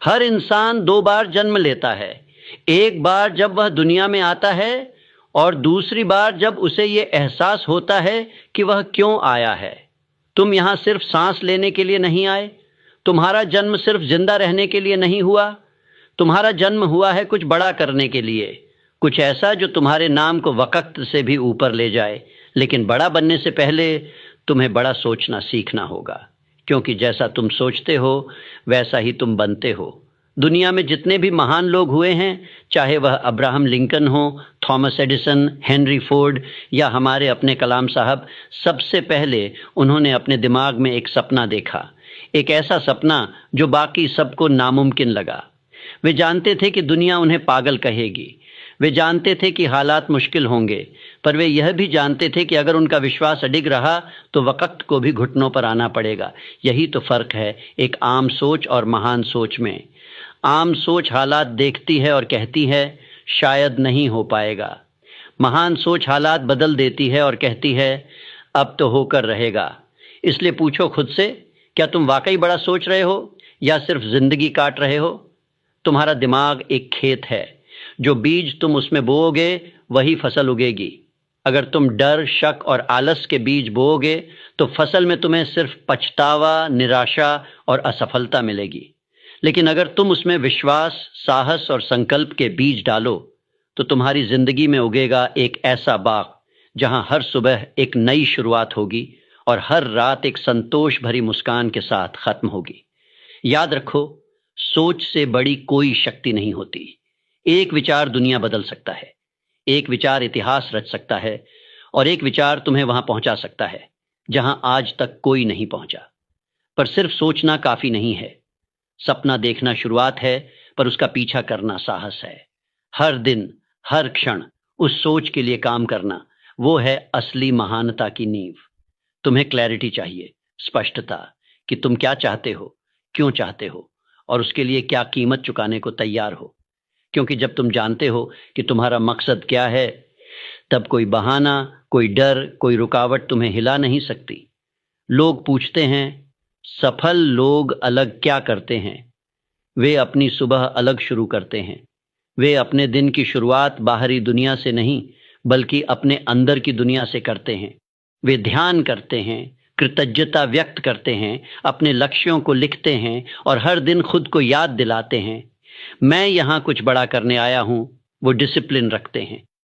हर इंसान दो बार जन्म लेता है। एक बार जब वह दुनिया में आता है और दूसरी बार जब उसे ये एहसास होता है कि वह क्यों आया है। तुम यहाँ सिर्फ सांस लेने के लिए नहीं आए। तुम्हारा जन्म सिर्फ जिंदा रहने के लिए नहीं हुआ। तुम्हारा जन्म हुआ है कुछ बड़ा करने के लिए, कुछ ऐसा जो तुम्हारे नाम को वक्त से भी ऊपर ले जाए। लेकिन बड़ा बनने से पहले तुम्हें बड़ा सोचना सीखना होगा, क्योंकि जैसा तुम सोचते हो वैसा ही तुम बनते हो। दुनिया में जितने भी महान लोग हुए हैं, चाहे वह अब्राहम लिंकन हो, थॉमस एडिसन, हेनरी फोर्ड या हमारे अपने कलाम साहब, सबसे पहले उन्होंने अपने दिमाग में एक सपना देखा, एक ऐसा सपना जो बाकी सबको नामुमकिन लगा। वे जानते थे कि दुनिया उन्हें पागल कहेगी, वे जानते थे कि हालात मुश्किल होंगे, पर वे यह भी जानते थे कि अगर उनका विश्वास अडिग रहा तो वक्त को भी घुटनों पर आना पड़ेगा। यही तो फर्क है एक आम सोच और महान सोच में। आम सोच हालात देखती है और कहती है शायद नहीं हो पाएगा। महान सोच हालात बदल देती है और कहती है अब तो होकर रहेगा। इसलिए पूछो खुद से, क्या तुम वाकई बड़ा सोच रहे हो या सिर्फ जिंदगी काट रहे हो? तुम्हारा दिमाग एक खेत है, जो बीज तुम उसमें बोओगे वही फसल उगेगी। अगर तुम डर, शक और आलस के बीज बोओगे तो फसल में तुम्हें सिर्फ पछतावा, निराशा और असफलता मिलेगी। लेकिन अगर तुम उसमें विश्वास, साहस और संकल्प के बीज डालो तो तुम्हारी जिंदगी में उगेगा एक ऐसा बाग जहां हर सुबह एक नई शुरुआत होगी और हर रात एक संतोष भरी मुस्कान के साथ खत्म होगी। याद रखो, सोच से बड़ी कोई शक्ति नहीं होती। एक विचार दुनिया बदल सकता है, एक विचार इतिहास रच सकता है और एक विचार तुम्हें वहां पहुंचा सकता है जहां आज तक कोई नहीं पहुंचा। पर सिर्फ सोचना काफी नहीं है। सपना देखना शुरुआत है, पर उसका पीछा करना साहस है। हर दिन, हर क्षण उस सोच के लिए काम करना, वो है असली महानता की नींव। तुम्हें क्लैरिटी चाहिए, स्पष्टता कि तुम क्या चाहते हो, क्यों चाहते हो और उसके लिए क्या कीमत चुकाने को तैयार हो। क्योंकि जब तुम जानते हो कि तुम्हारा मकसद क्या है, तब कोई बहाना, कोई डर, कोई रुकावट तुम्हें हिला नहीं सकती। लोग पूछते हैं सफल लोग अलग क्या करते हैं? वे अपनी सुबह अलग शुरू करते हैं। वे अपने दिन की शुरुआत बाहरी दुनिया से नहीं, बल्कि अपने अंदर की दुनिया से करते हैं। वे ध्यान करते हैं, कृतज्ञता व्यक्त करते हैं, अपने लक्ष्यों को लिखते हैं और हर दिन खुद को याद दिलाते हैं मैं यहाँ कुछ बड़ा करने आया हूँ। वो डिसिप्लिन रखते हैं,